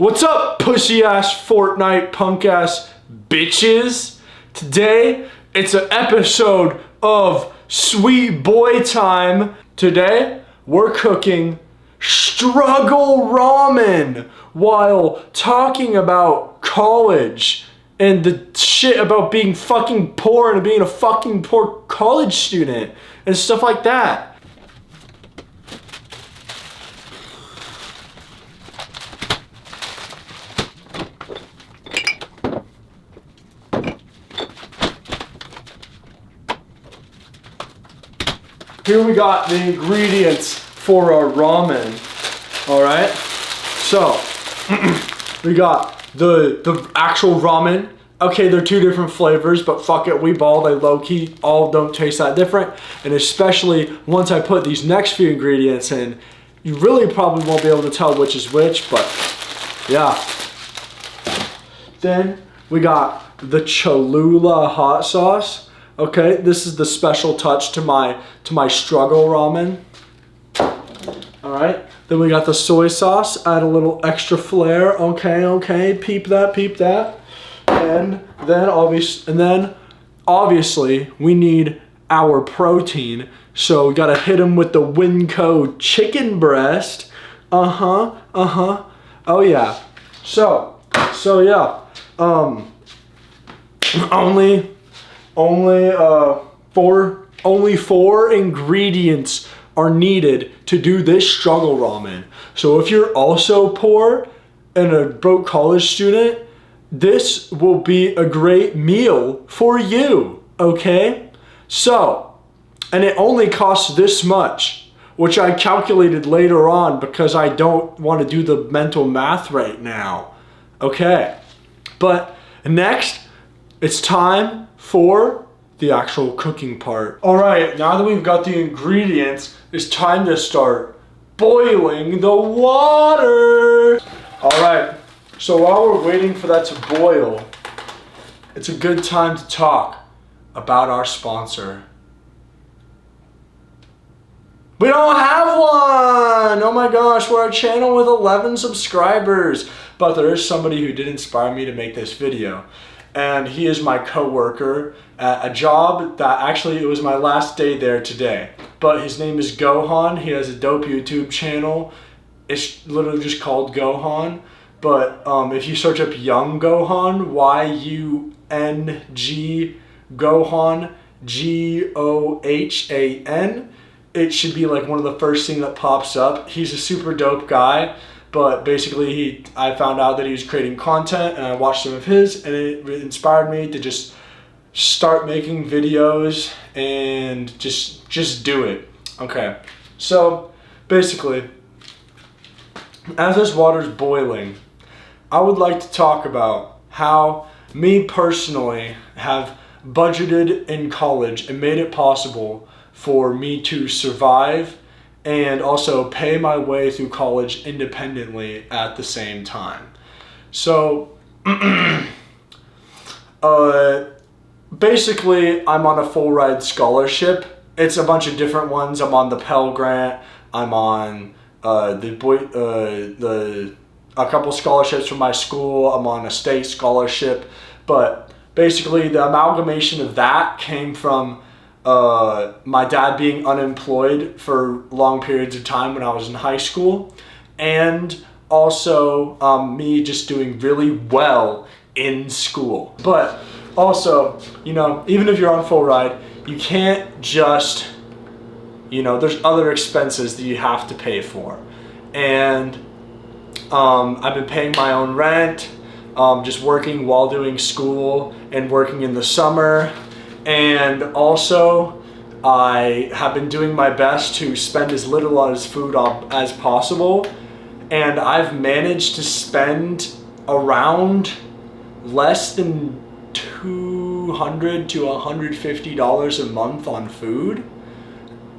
What's up, pussy ass Fortnite punk ass bitches? Today, it's an episode of Sweet Boy Time. Today, we're cooking struggle ramen while talking about college and the shit about being fucking poor and being a fucking poor college student and stuff like that. Here we got the ingredients for our ramen. Alright? So, we got the actual ramen. Okay, they're two different flavors, but fuck it, they low-key all don't taste that different. And especially once I put these next few ingredients in, you really probably won't be able to tell which is which, but yeah. Then we got the Cholula hot sauce. Okay, this is the special touch to my struggle ramen. Alright, then we got the soy sauce, add a little extra flair. Okay, peep that. And then obviously we need our protein. So we gotta hit them with the Winco chicken breast. Oh yeah. So yeah. Only four ingredients are needed to do this struggle ramen. So if you're also poor and a broke college student, this will be a great meal for you, okay? So, and it only costs this much, which I calculated later on because I don't want to do the mental math right now, okay? But next, it's time for the actual cooking part. All right, now that we've got the ingredients, it's time to start boiling the water. All right, so while we're waiting for that to boil, it's a good time to talk about our sponsor. We don't have one! Oh my gosh, we're a channel with 11 subscribers. But there is somebody who did inspire me to make this video. And he is my coworker at a job that actually it was my last day there today. But his name is Gohan. He has a dope YouTube channel. It's literally just called Gohan. But if you search up Young Gohan, Y-U-N-G Gohan, G-O-H-A-N, it should be like one of the first things that pops up. He's a super dope guy. But basically, I found out that he was creating content, and I watched some of his, and it inspired me to just start making videos and just do it. Okay, so basically, as this water's boiling, I would like to talk about how me personally have budgeted in college and made it possible for me to survive and also pay my way through college independently at the same time. So, basically, I'm on a full ride scholarship. It's a bunch of different ones. I'm on the Pell Grant. I'm on a couple scholarships from my school. I'm on a state scholarship. But basically, the amalgamation of that came from my dad being unemployed for long periods of time when I was in high school, and also me just doing really well in school. But also, even if you're on full ride, you can't just, there's other expenses that you have to pay for. And I've been paying my own rent, just working while doing school and working in the summer. And also, I have been doing my best to spend as little on his food as possible. And I've managed to spend around less than $200 to $150 a month on food,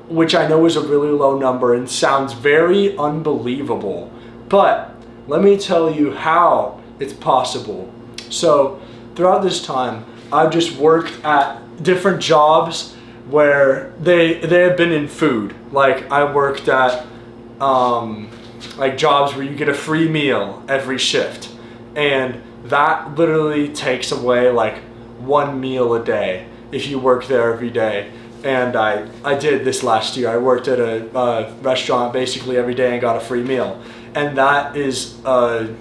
which I know is a really low number and sounds very unbelievable. But let me tell you how it's possible. So throughout this time, I've just worked at different jobs where they have been in food. Like I worked at like jobs where you get a free meal every shift, and that literally takes away like 1 meal a day if you work there every day. And I did this last year. I worked at a restaurant basically every day and got a free meal, and that is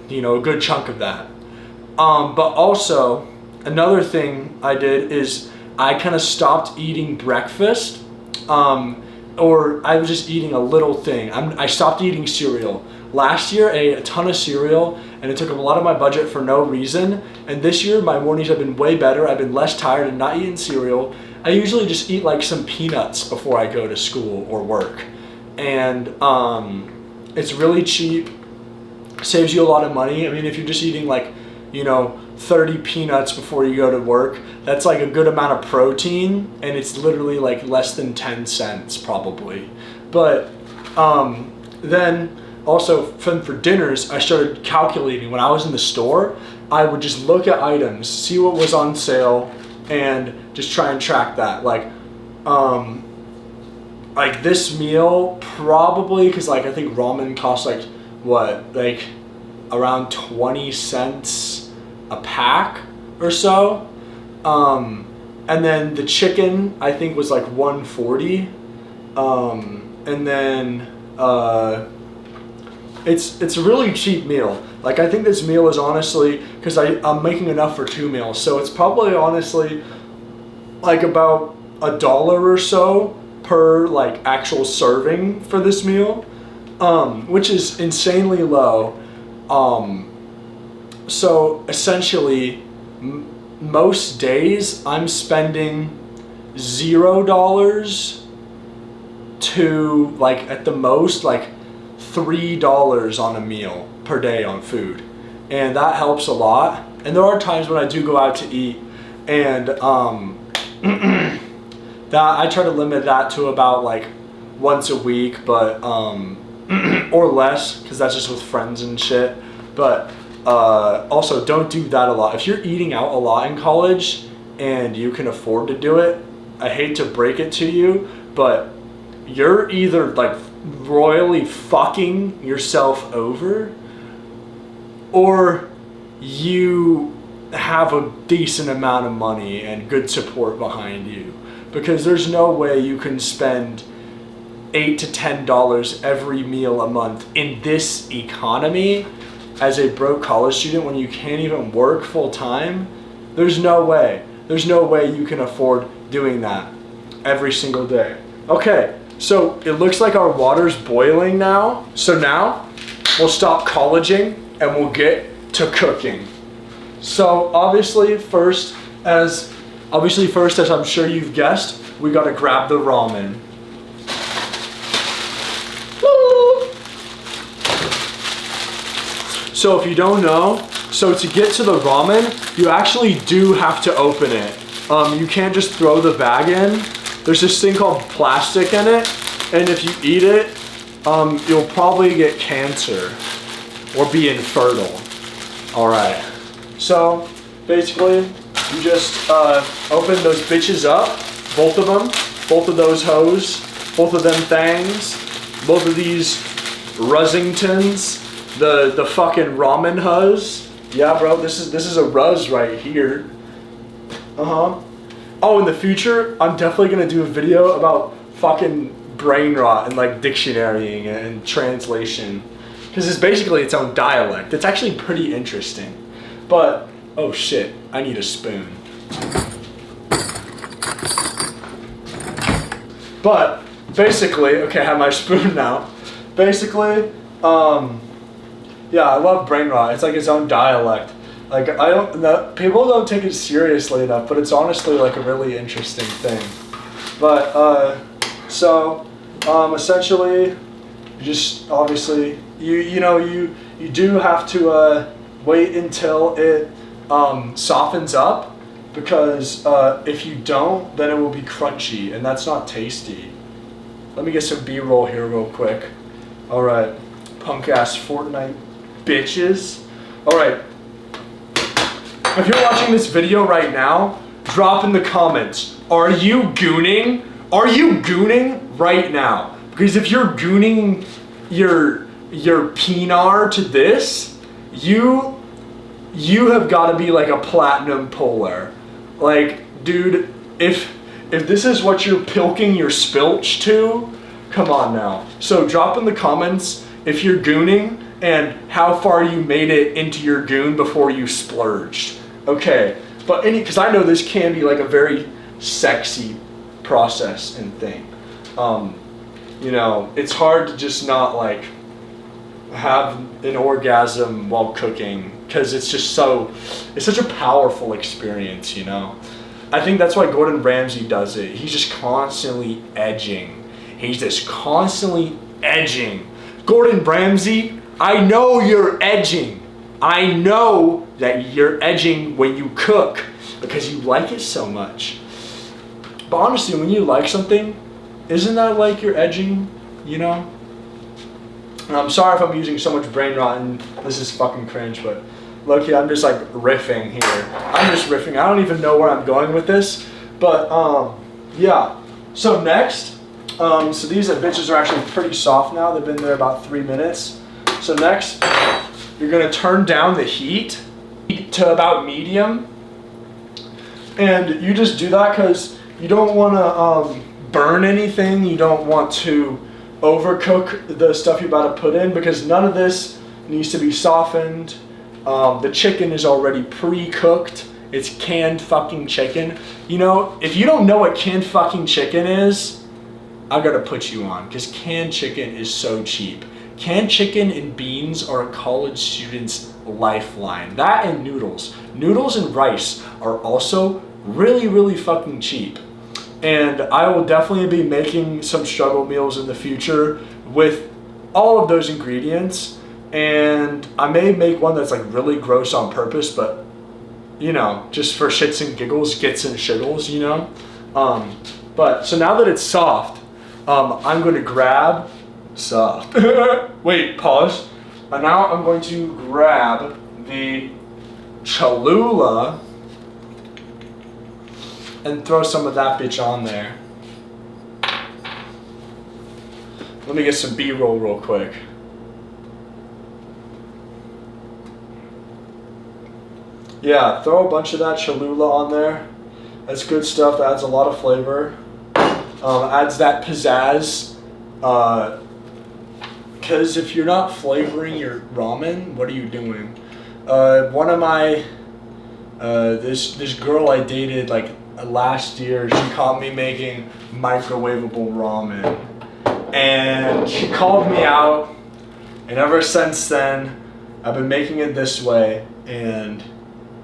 you know, a good chunk of that. But also another thing I did is I kind of stopped eating breakfast, or I was just eating a little thing. I stopped eating cereal. Last year I ate a ton of cereal and it took up a lot of my budget for no reason. And this year my mornings have been way better. I've been less tired and not eating cereal. I usually just eat like some peanuts before I go to school or work. And it's really cheap, saves you a lot of money. I mean, if you're just eating like, you know, 30 peanuts before you go to work, that's like a good amount of protein, and it's literally like less than 10 cents probably. But then also for dinners, I started calculating. When I was in the store, I would just look at items, see what was on sale, and just try and track that. Like this meal probably, because like I think ramen costs like what, like around 20 cents a pack or so. And then the chicken I think was like 140. And then it's a really cheap meal. Like I think this meal is honestly, because I'm making enough for 2 meals, so it's probably honestly like about $1 or so per like actual serving for this meal, which is insanely low. So essentially most days I'm spending $0 to like at the most like $3 on a meal per day on food, and that helps a lot. And there are times when I do go out to eat, and that I try to limit that to about like once a week, but or less, because that's just with friends and shit. But also don't do that a lot. If you're eating out a lot in college and you can afford to do it, I hate to break it to you, but you're either like royally fucking yourself over, or you have a decent amount of money and good support behind you, because there's no way you can spend $8 to $10 every meal a month in this economy as a broke college student when you can't even work full time. There's no way you can afford doing that every single day. Okay, so it looks like our water's boiling now. So now we'll stop colleging and we'll get to cooking. So obviously first, as I'm sure you've guessed, we gotta grab the ramen. So if you don't know, so to get to the ramen, you actually do have to open it. You can't just throw the bag in. There's this thing called plastic in it, and if you eat it, you'll probably get cancer or be infertile. All right, so basically you just open those bitches up, both of them, both of those hoes, both of them things, both of these Russingtons, the fucking ramen huz. Yeah, bro, this is a Ruz right here. Oh, in the future, I'm definitely gonna do a video about fucking brain rot and like dictionarying and translation, because it's basically its own dialect. It's actually pretty interesting. But oh shit, I need a spoon. But basically, okay, I have my spoon now. Basically, yeah, I love brain rot. It's like its own dialect. Like people don't take it seriously enough, but it's honestly like a really interesting thing. But so essentially, you just obviously you do have to wait until it softens up, because if you don't, then it will be crunchy, and that's not tasty. Let me get some B-roll here real quick. All right, punk ass Fortnite bitches. All right. If you're watching this video right now, drop in the comments, are you gooning? Are you gooning right now? Because if you're gooning your your pinar to this, you have got to be like a platinum polar. Like, dude, if this is what you're pilking your spilch to, come on now. So drop in the comments if you're gooning and how far you made it into your goon before you splurged. Okay, but because I know this can be like a very sexy process and thing. You know, it's hard to just not like have an orgasm while cooking, because it's such a powerful experience, you know. I think that's why Gordon Ramsay does it. He's just constantly edging. He's just constantly edging. Gordon Ramsay, I know you're edging. I know that you're edging when you cook because you like it so much. But honestly, when you like something, isn't that like you're edging, you know? And I'm sorry if I'm using so much brain rot and this is fucking cringe, but low-key, I'm just like riffing here. I'm just riffing. I don't even know where I'm going with this, but yeah. So next, so these bitches are actually pretty soft now. They've been there about 3 minutes. So next, you're gonna turn down the heat to about medium, and you just do that because you don't want to burn anything. You don't want to overcook the stuff you're about to put in, because none of this needs to be softened. The chicken is already pre-cooked. It's canned fucking chicken. You know, if you don't know what canned fucking chicken is, I gotta put you on, because canned chicken is so cheap. Canned chicken and beans are a college student's lifeline. That and noodles. Noodles and rice are also really, really fucking cheap. And I will definitely be making some struggle meals in the future with all of those ingredients. And I may make one that's like really gross on purpose, but you know, just for shits and giggles, gits and shiggles, you know. But so now that it's soft, I'm going to grab soft. Wait, pause. And now I'm going to grab the Cholula and throw some of that bitch on there. Let me get some B-roll real quick. Yeah, throw a bunch of that Cholula on there. That's good stuff. That adds a lot of flavor. Adds that pizzazz. Because if you're not flavoring your ramen, what are you doing? One of my this girl I dated like last year, she caught me making microwavable ramen, and she called me out, and ever since then I've been making it this way, and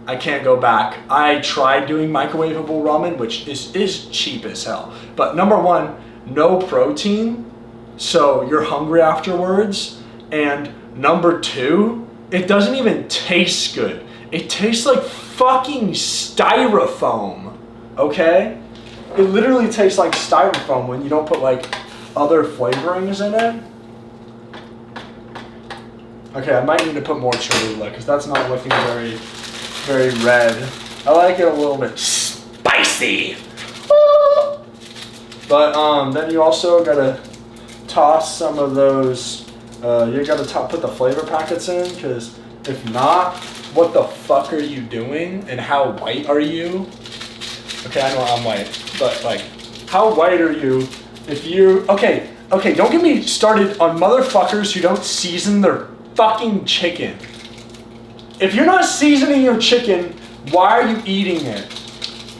I can't go back. I tried doing microwavable ramen, which is cheap as hell, but number one, no protein, so you're hungry afterwards, and number two, it doesn't even taste good. It tastes like fucking styrofoam, okay? It literally tastes like styrofoam when you don't put like other flavorings in it. Okay, I might need to put more Cholula because that's not looking very, very red. I like it a little bit spicy. But then you also gotta toss some of those, you gotta put the flavor packets in, because if not, what the fuck are you doing and how white are you? Okay, I know I'm white, but like, how white are you if you, okay, don't get me started on motherfuckers who don't season their fucking chicken. If you're not seasoning your chicken, why are you eating it?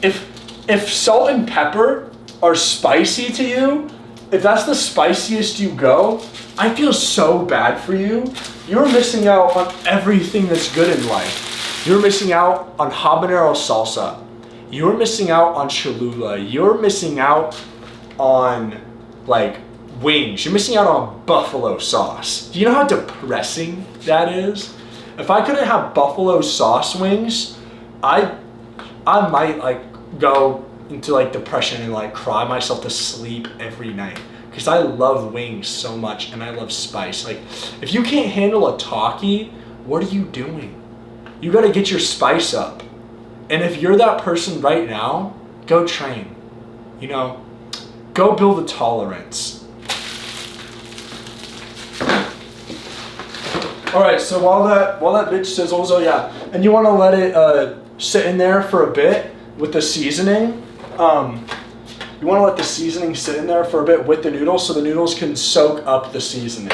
If salt and pepper are spicy to you, if that's the spiciest you go, I feel so bad for you. You're missing out on everything that's good in life. You're missing out on habanero salsa. You're missing out on Cholula. You're missing out on like wings. You're missing out on buffalo sauce. Do you know how depressing that is? If I couldn't have buffalo sauce wings, I might like go into like depression and like cry myself to sleep every night, because I love wings so much and I love spice. Like, if you can't handle a talkie, what are you doing? You gotta get your spice up. And if you're that person right now, go train. You know, go build a tolerance. All right, so while that bitch sizzles, oh yeah, and you want to let it sit in there for a bit with the seasoning. You want to let the seasoning sit in there for a bit with the noodles so the noodles can soak up the seasoning.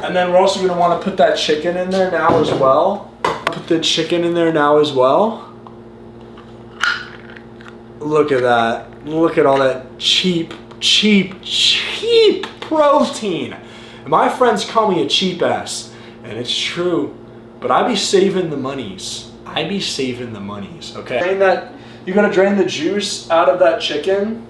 And then we're also going to want to put that chicken in there now as well. Put the chicken in there now as well. Look at that. Look at all that cheap protein. And my friends call me a cheap ass. And it's true. But I be saving the monies. Okay? Saying that you're going to drain the juice out of that chicken.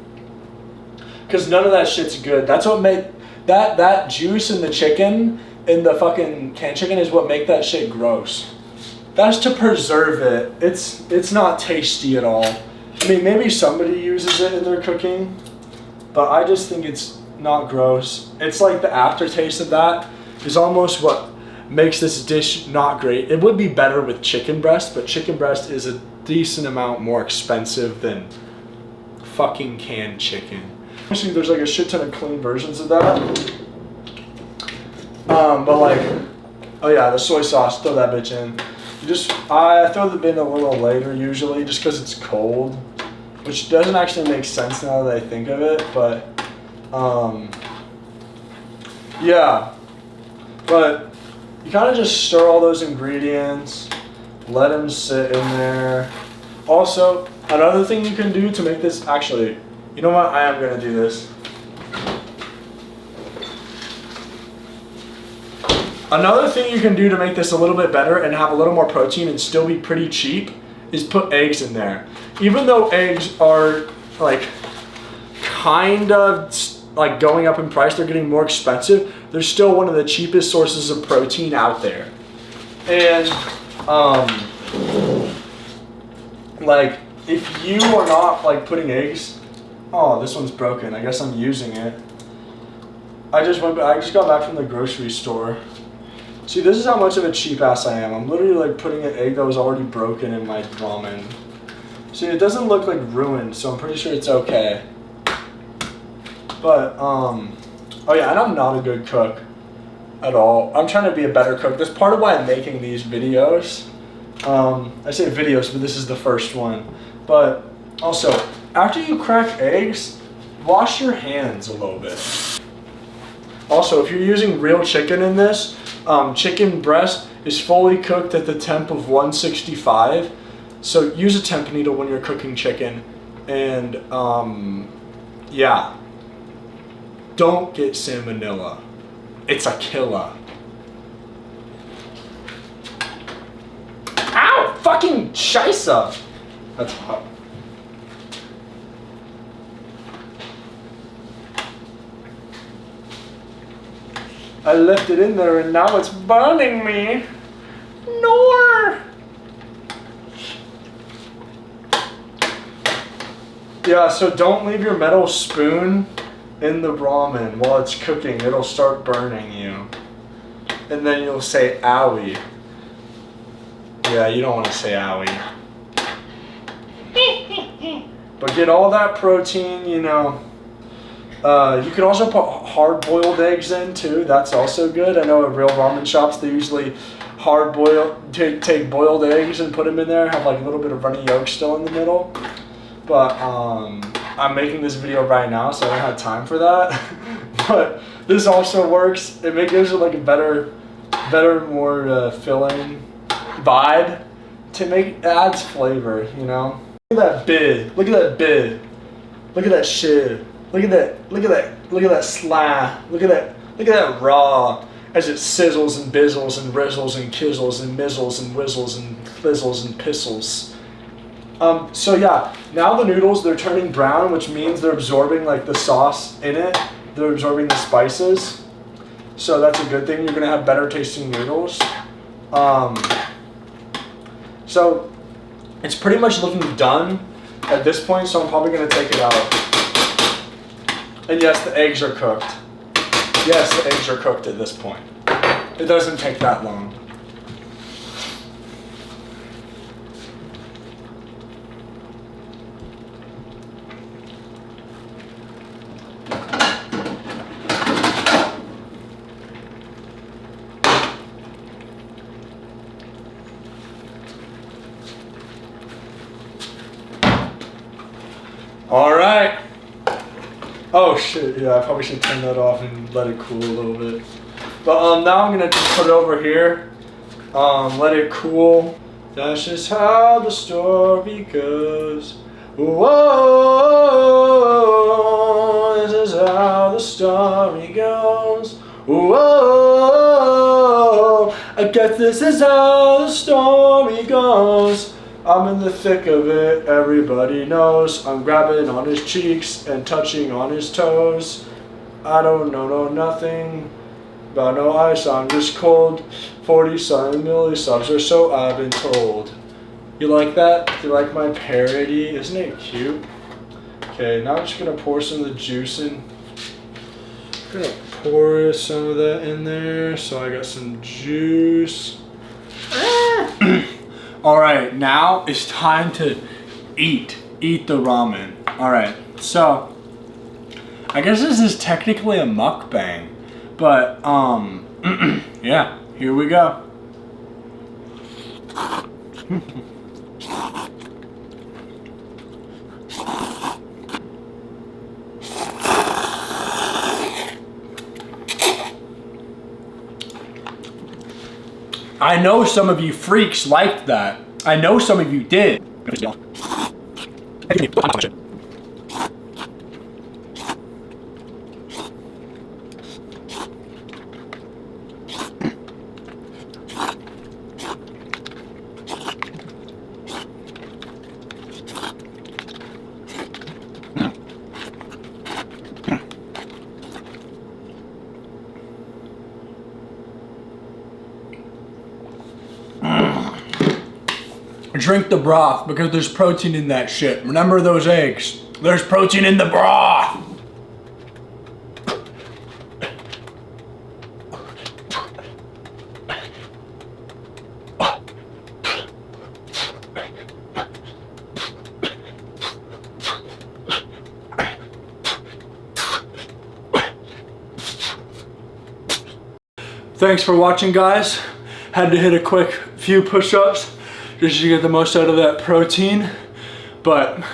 Because none of that shit's good. That's what made... That juice in the chicken, in the fucking canned chicken, is what make that shit gross. That's to preserve it. It's not tasty at all. I mean, maybe somebody uses it in their cooking, but I just think it's not gross. It's like the aftertaste of that is almost what makes this dish not great. It would be better with chicken breast, but chicken breast is a decent amount more expensive than fucking canned chicken. Actually, there's like a shit ton of clean versions of that. But like, oh yeah, the soy sauce, throw that bitch in. I throw the bin a little later usually just because it's cold, which doesn't actually make sense now that I think of it, but yeah. But you kind of just stir all those ingredients, let them sit in there. Also, another thing you can do to make this, actually, you know what? I am going to do this. Another thing you can do to make this a little bit better and have a little more protein and still be pretty cheap is put eggs in there. Even though eggs are like kind of like going up in price, they're getting more expensive, they're still one of the cheapest sources of protein out there. And like if you are not like putting eggs, oh, this one's broken. I guess I'm using it. I just got back from the grocery store. See, this is how much of a cheap ass I am. I'm literally like putting an egg that was already broken in my ramen. See, it doesn't look like ruined, so I'm pretty sure it's okay. But, oh yeah, and I'm not a good cook at all. I'm trying to be a better cook. That's part of why I'm making these videos. I say videos, but this is the first one. But also, after you crack eggs, wash your hands a little bit. Also, if you're using real chicken in this, chicken breast is fully cooked at the temp of 165. So use a temp needle when you're cooking chicken. And yeah, don't get salmonella. It's a killer. Ow! Fucking scheisse! That's hot. I left it in there and now it's burning me. No! Yeah, so don't leave your metal spoon in the ramen while it's cooking. It'll start burning you. And then you'll say owie. Yeah, you don't want to say owie. But get all that protein, you know. You can also put hard-boiled eggs in too. That's also good. I know at real ramen shops they usually take boiled eggs and put them in there. Have like a little bit of runny yolk still in the middle. But I'm making this video right now, so I don't have time for that. But this also works. It gives it like a better, more filling vibe. It adds flavor, you know. Look at that bid. Look at that bid. Look at that shit. Look at that, look at that, look at that slime. Look at that raw as it sizzles and bizzles and rizzles and kizzles and mizzles and whizzles and fizzles and pissles. So yeah, now the noodles, they're turning brown, which means they're absorbing like the sauce in it. They're absorbing the spices. So that's a good thing. You're gonna have better tasting noodles. So it's pretty much looking done at this point, so I'm probably gonna take it out. And yes, the eggs are cooked. Yes, the eggs are cooked at this point. It doesn't take that long. All right. Oh shit, yeah, I probably should turn that off and let it cool a little bit. But now I'm gonna just put it over here. Let it cool. That's just how the story goes. Whoa, this is how the story goes. Whoa, I guess this is how the story goes. I'm in the thick of it, everybody knows. I'm grabbing on his cheeks and touching on his toes. I don't know nothing about no ice, I'm just cold. 47 milli subs or so I've been told. You like that? You like my parody? Isn't it cute? Okay, now I'm just gonna pour some of the juice in. I'm gonna pour some of that in there. So I got some juice. All right, now it's time to eat the ramen. All right, so I guess this is technically a mukbang, but yeah, here we go. I know some of you freaks liked that. I know some of you did. Drink the broth because there's protein in that shit. Remember those eggs. There's protein in the broth. Thanks for watching, guys. Had to hit a quick few push-ups just to get the most out of that protein. But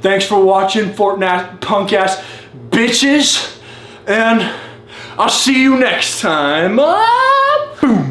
thanks for watching, Fortnite punk ass bitches. And I'll see you next time. Boom.